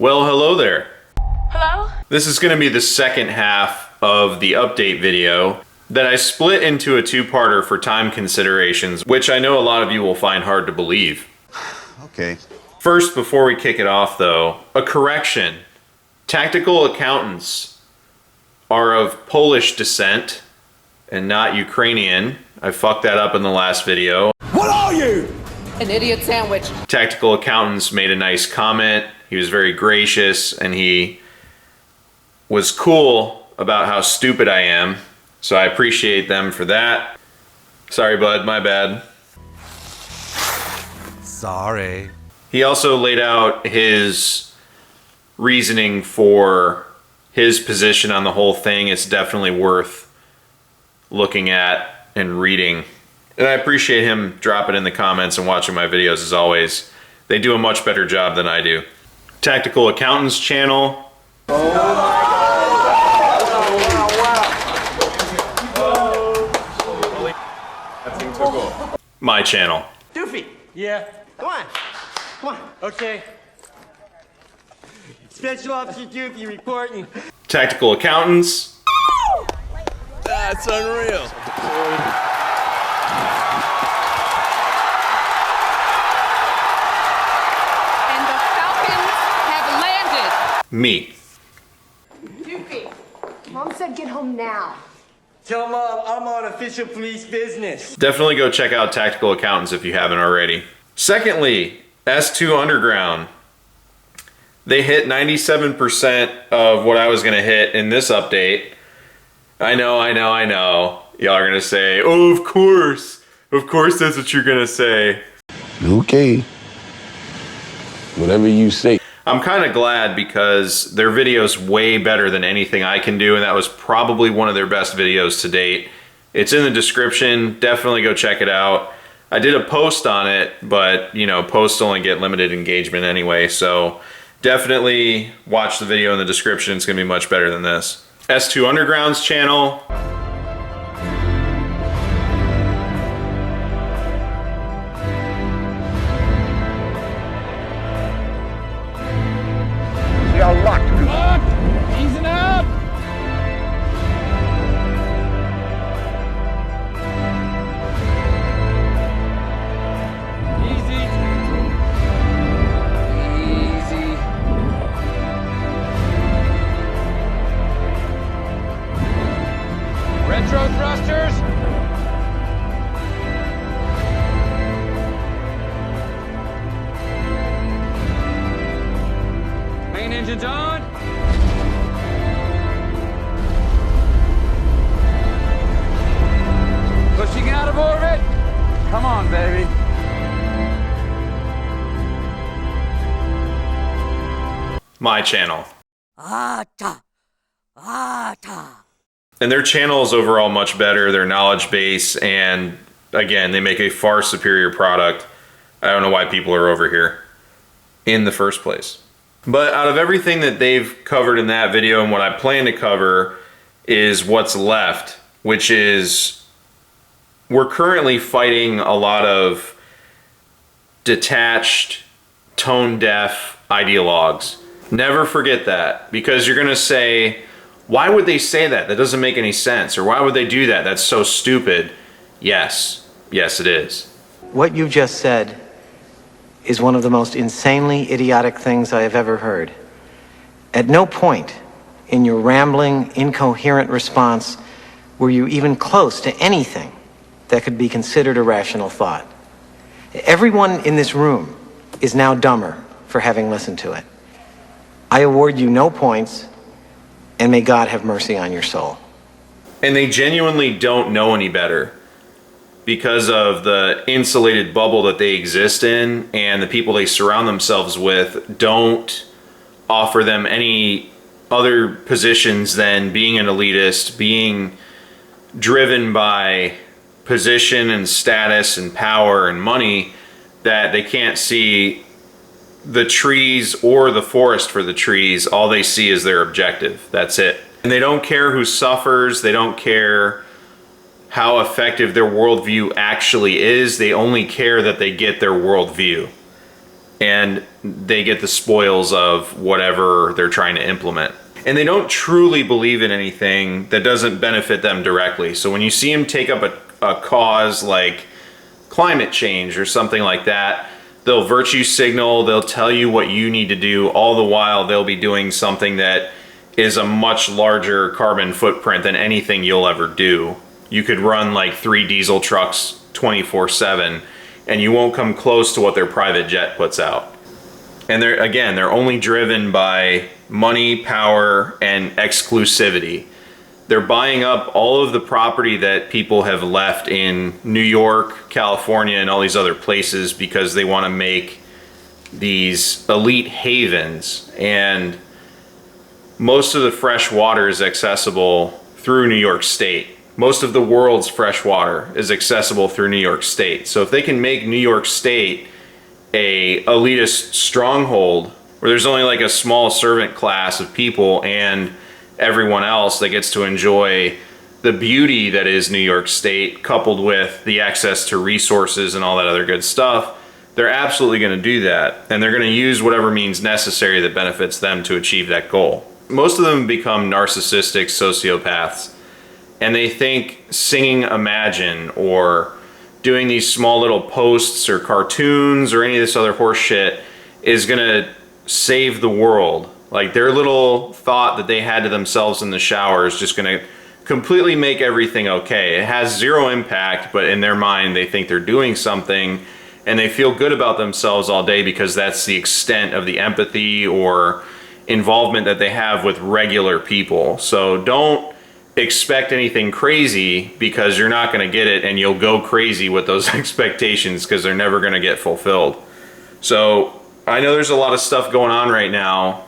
Well, hello there. Hello? This is going to be the second half of the update video that I split into a two-parter for time considerations, which I know a lot of you will find hard to believe. Okay. First, before we kick it off though, a correction. Tactical accountants are of Polish descent and not Ukrainian. I fucked that up in the last video. What are you? An idiot sandwich. Tactical accountants made a nice comment. He was very gracious and he was cool about how stupid I am. So I appreciate them for that. Sorry, bud, my bad. Sorry. He also laid out his reasoning for his position on the whole thing. It's definitely worth looking at and reading. And I appreciate him dropping in the comments and watching my videos as always. They do a much better job than I do. Tactical Accountants channel. My channel. Doofy! Yeah. Come on. Come on. Okay. Special Officer Doofy reporting. Tactical Accountants. That's unreal. And the Falcons have landed. Me. Doofy, Mom said get home now. Tell Mom I'm on official police business. Definitely go check out Tactical Accountants if you haven't already. Secondly, S2 Underground. They hit 97% of what I was going to hit in this update. I know. Y'all are going to say, oh, of course. Of course that's what you're going to say. Okay. Whatever you say. I'm kind of glad because their video's way better than anything I can do, and that was probably one of their best videos to date. It's in the description. Definitely go check it out. I did a post on it, but you know, posts only get limited engagement anyway, so definitely watch the video in the description. It's going to be much better than this. S2 Underground's channel. Easing up. Easy. Easy. Retro thrusters. Main engines on. Pushing out of orbit. Come on, baby. My channel. Ata. And their channel is overall much better, their knowledge base, and again, they make a far superior product. I don't know why people are over here in the first place. But out of everything that they've covered in that video and what I plan to cover is what's left, which is we're currently fighting a lot of detached, tone-deaf ideologues. Never forget that, because you're gonna say, why would they say that? That doesn't make any sense. Or why would they do that? That's so stupid. Yes, it is. What you just said is one of the most insanely idiotic things I have ever heard. At no point in your rambling, incoherent response were you even close to anything that could be considered a rational thought. Everyone in this room is now dumber for having listened to it. I award you no points, and may God have mercy on your soul. And they genuinely don't know any better because of the insulated bubble that they exist in, and the people they surround themselves with don't offer them any other positions than being an elitist, being driven by position and status and power and money, that they can't see the trees or the forest for the trees. All they see is their objective. That's it. And they don't care who suffers. They don't care how effective their worldview actually is. They only care that they get their worldview. and they get the spoils of whatever they're trying to implement. And they don't truly believe in anything that doesn't benefit them directly. So when you see them take up a cause like climate change or something like that, they'll virtue signal, they'll tell you what you need to do, all the while they'll be doing something that is a much larger carbon footprint than anything you'll ever do. You could run like 3 diesel trucks 24/7 and you won't come close to what their private jet puts out. And they're only driven by money, power, and exclusivity. They're buying up all of the property that people have left in New York, California, and all these other places because they want to make these elite havens. And most of the fresh water is accessible through New York State. Most of the world's fresh water is accessible through New York State. So if they can make New York State a elitist stronghold where there's only like a small servant class of people and everyone else that gets to enjoy the beauty that is New York State coupled with the access to resources and all that other good stuff, they're absolutely going to do that. And they're going to use whatever means necessary that benefits them to achieve that goal. Most of them become narcissistic sociopaths, and they think singing Imagine or doing these small little posts or cartoons or any of this other horse shit is going to save the world. Like their little thought that they had to themselves in the shower is just going to completely make everything okay. It has zero impact, but in their mind they think they're doing something and they feel good about themselves all day because that's the extent of the empathy or involvement that they have with regular people. So don't expect anything crazy because you're not going to get it and you'll go crazy with those expectations because they're never going to get fulfilled. So I know there's a lot of stuff going on right now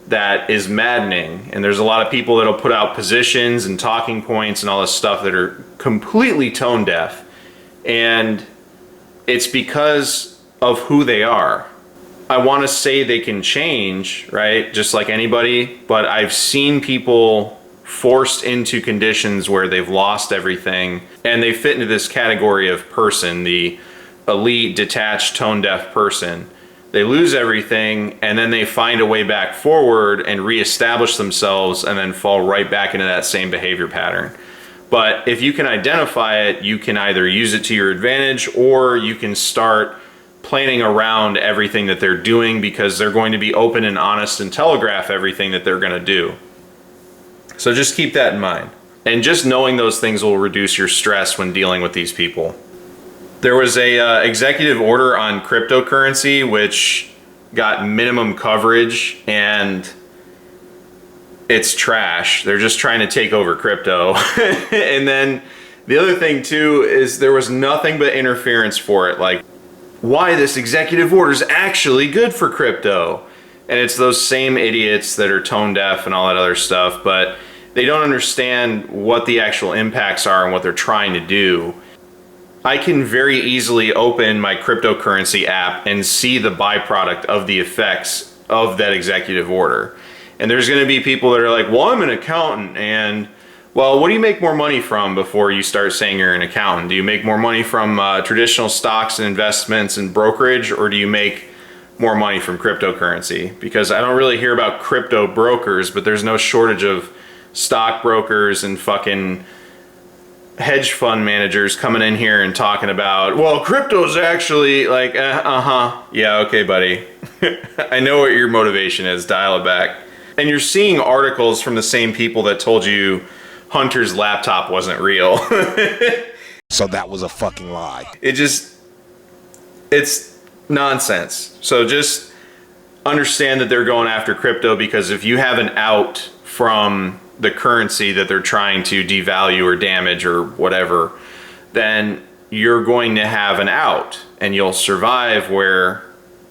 that is maddening, and there's a lot of people that'll put out positions and talking points and all this stuff that are completely tone deaf, and it's because of who they are. I want to say they can change, right, just like anybody, but I've seen people forced into conditions where they've lost everything and they fit into this category of person, the elite, detached, tone deaf person. They lose everything and then they find a way back forward and reestablish themselves and then fall right back into that same behavior pattern. But if you can identify it, you can either use it to your advantage or you can start planning around everything that they're doing because they're going to be open and honest and telegraph everything that they're going to do. So just keep that in mind. And just knowing those things will reduce your stress when dealing with these people. There was a executive order on cryptocurrency which got minimum coverage and it's trash. They're just trying to take over crypto. And then the other thing too is there was nothing but interference for it. Like, why this executive order is actually good for crypto. And it's those same idiots that are tone deaf and all that other stuff, but they don't understand what the actual impacts are and what they're trying to do. I can very easily open my cryptocurrency app and see the byproduct of the effects of that executive order. And there's going to be people that are like, well, I'm an accountant, and well, what do you make more money from before you start saying you're an accountant? Do you make more money from traditional stocks and investments and brokerage, or do you make more money from cryptocurrency? Because I don't really hear about crypto brokers, but there's no shortage of stock brokers and fucking hedge fund managers coming in here and talking about, well, crypto's actually like, yeah, okay, buddy. I know what your motivation is, dial it back. And you're seeing articles from the same people that told you Hunter's laptop wasn't real. So that was a fucking lie. It's nonsense. So just understand that they're going after crypto because if you have an out from the currency that they're trying to devalue or damage or whatever, then you're going to have an out and you'll survive where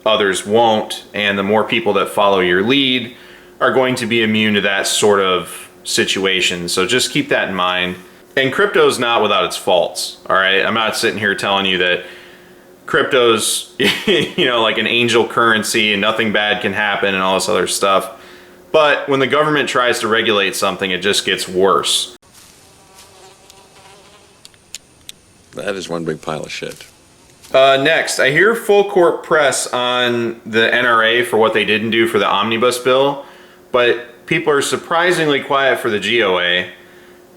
others won't. And the more people that follow your lead are going to be immune to that sort of situation. So just keep that in mind. And crypto's not without its faults. All right. I'm not sitting here telling you that crypto's, like an angel currency and nothing bad can happen and all this other stuff. But when the government tries to regulate something, it just gets worse. That is one big pile of shit. Next, I hear full court press on the NRA for what they didn't do for the Omnibus bill, but people are surprisingly quiet for the GOA.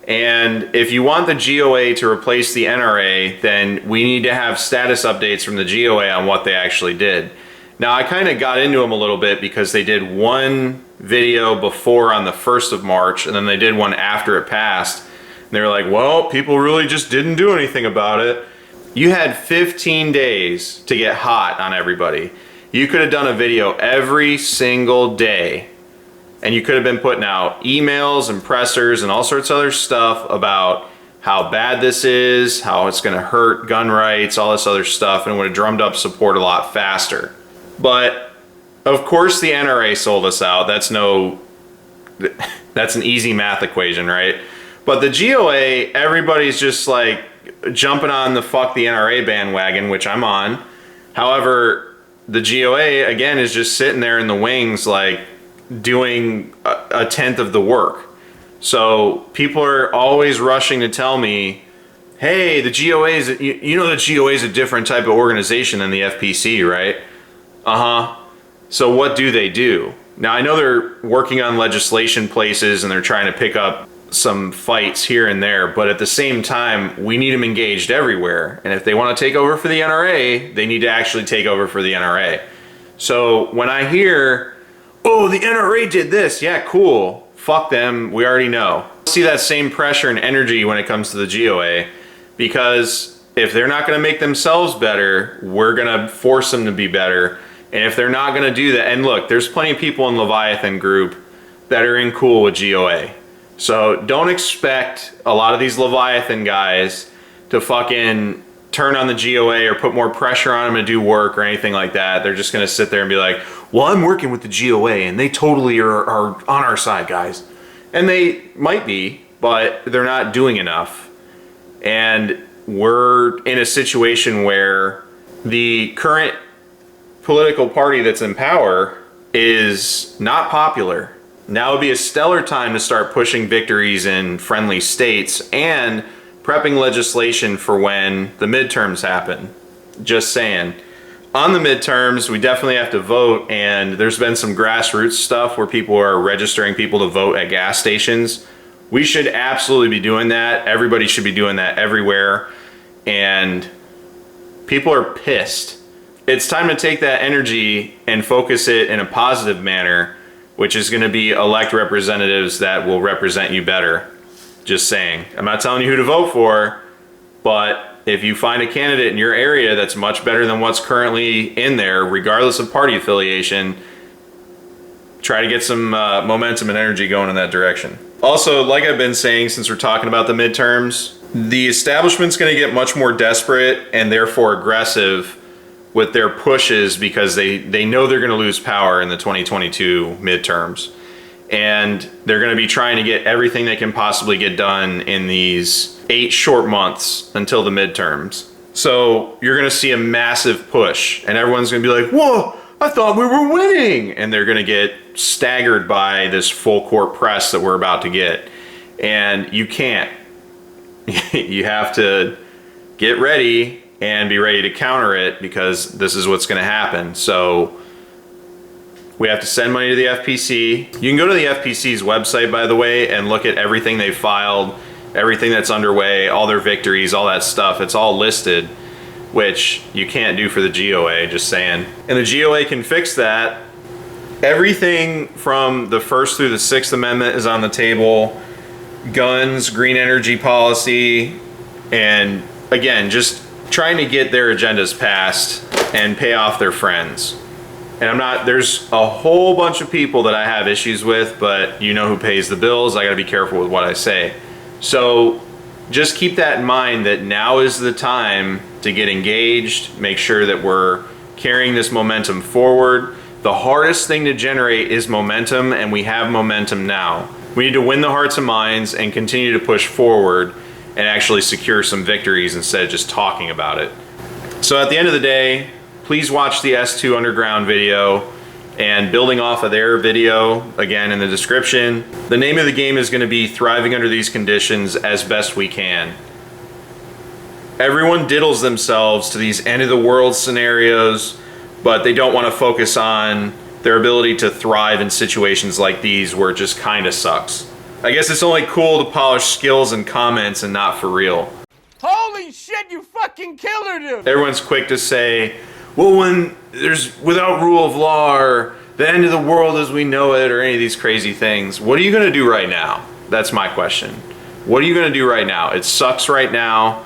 And if you want the GOA to replace the NRA, then we need to have status updates from the GOA on what they actually did. Now, I kind of got into them a little bit because they did one video before on the 1st of March, and then they did one after it passed. And they were like, well, people really just didn't do anything about it. You had 15 days to get hot on everybody. You could have done a video every single day, and you could have been putting out emails and pressers and all sorts of other stuff about how bad this is, how it's going to hurt gun rights, all this other stuff, and it would have drummed up support a lot faster. But of course the NRA sold us out. That's an easy math equation, right? But the GOA, everybody's just like jumping on the fuck the NRA bandwagon, which I'm on. However, the GOA again is just sitting there in the wings, like doing a tenth of the work. So people are always rushing to tell me, hey, the GOA is, you know, the GOA is a different type of organization than the FPC, right? So what do they do? Now, I know they're working on legislation places and they're trying to pick up some fights here and there, but at the same time, we need them engaged everywhere. And if they want to take over for the NRA, they need to actually take over for the NRA. So when I hear, oh, the NRA did this, yeah, cool, fuck them, we already know. See that same pressure and energy when it comes to the GOA, because if they're not going to make themselves better, we're going to force them to be better. And if they're not going to do that, and look, there's plenty of people in Leviathan group that are in cool with GOA. So don't expect a lot of these Leviathan guys to fucking turn on the GOA or put more pressure on them to do work or anything like that. They're just going to sit there and be like, well, I'm working with the GOA and they totally are on our side, guys. And they might be, but they're not doing enough. And we're in a situation where the current political party that's in power is not popular. Now would be a stellar time to start pushing victories in friendly states and prepping legislation for when the midterms happen. Just saying. On the midterms, we definitely have to vote, and there's been some grassroots stuff where people are registering people to vote at gas stations. We should absolutely be doing that. Everybody should be doing that everywhere. And people are pissed. It's time to take that energy and focus it in a positive manner, which is going to be elect representatives that will represent you better. Just saying. I'm not telling you who to vote for, but if you find a candidate in your area that's much better than what's currently in there, regardless of party affiliation, try to get some momentum and energy going in that direction. Also, like I've been saying since we're talking about the midterms, the establishment's going to get much more desperate and therefore aggressive with their pushes because they know they're going to lose power in the 2022 midterms. And they're going to be trying to get everything they can possibly get done in these 8 short months until the midterms. So you're going to see a massive push and everyone's going to be like, whoa, I thought we were winning. And they're going to get staggered by this full court press that we're about to get. And you can't. You have to get ready and be ready to counter it because this is what's going to happen. So we have to send money to the FPC. You can go to the FPC's website, by the way, and look at everything they filed, everything that's underway, all their victories, all that stuff. It's all listed, which you can't do for the GOA, just saying. And the GOA can fix that. Everything from the 1st through the 6th Amendment is on the table. Guns, green energy policy, and again, just trying to get their agendas passed and pay off their friends. And there's a whole bunch of people that I have issues with, but you know who pays the bills. I gotta be careful with what I say. So just keep that in mind that now is the time to get engaged, make sure that we're carrying this momentum forward. The hardest thing to generate is momentum, and we have momentum now. We need to win the hearts and minds and continue to push forward and actually secure some victories instead of just talking about it. So at the end of the day, please watch the S2 Underground video, and building off of their video, again in the description, the name of the game is going to be Thriving Under These Conditions as Best We Can. Everyone diddles themselves to these end of the world scenarios, but they don't want to focus on their ability to thrive in situations like these where it just kind of sucks. I guess it's only cool to polish skills and comments and not for real. Holy shit, you fucking killed her, dude! Everyone's quick to say, well, when there's without rule of law or the end of the world as we know it or any of these crazy things, what are you going to do right now? That's my question. What are you going to do right now? It sucks right now.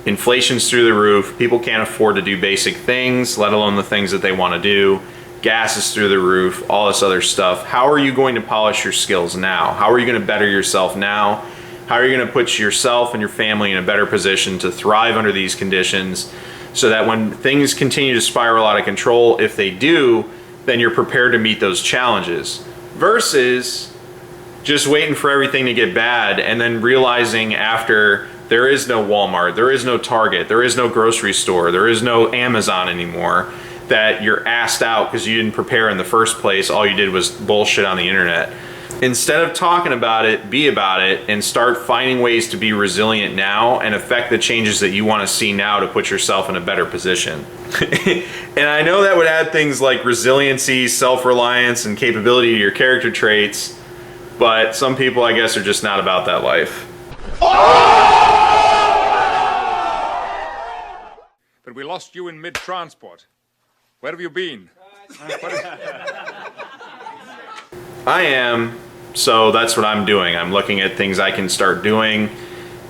Inflation's through the roof. People can't afford to do basic things, let alone the things that they want to do. Gas is through the roof, all this other stuff. How are you going to polish your skills now? How are you going to better yourself now? How are you going to put yourself and your family in a better position to thrive under these conditions so that when things continue to spiral out of control, if they do, then you're prepared to meet those challenges versus just waiting for everything to get bad and then realizing after there is no Walmart, there is no Target, there is no grocery store, there is no Amazon anymore, that you're assed out because you didn't prepare in the first place. All you did was bullshit on the internet. Instead of talking about it, be about it and start finding ways to be resilient now and affect the changes that you want to see now to put yourself in a better position. And I know that would add things like resiliency, self-reliance, and capability to your character traits, but some people, I guess, are just not about that life. But we lost you in mid-transport. Where have you been? I am, so that's what I'm doing. I'm looking at things I can start doing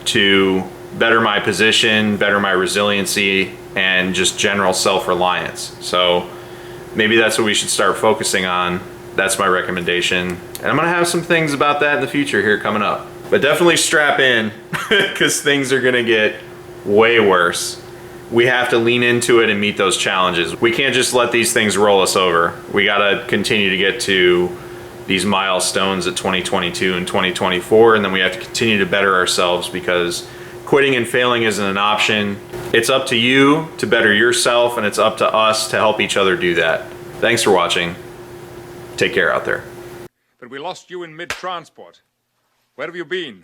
to better my position, better my resiliency, and just general self-reliance. So maybe that's what we should start focusing on. That's my recommendation. And I'm gonna have some things about that in the future here coming up. But definitely strap in, because things are gonna get way worse. We have to lean into it and meet those challenges. We can't just let these things roll us over. We gotta continue to get to these milestones at 2022 and 2024, and then we have to continue to better ourselves because quitting and failing isn't an option. It's up to you to better yourself, and it's up to us to help each other do that. Thanks for watching. Take care out there. But we lost you in mid-transport. Where have you been?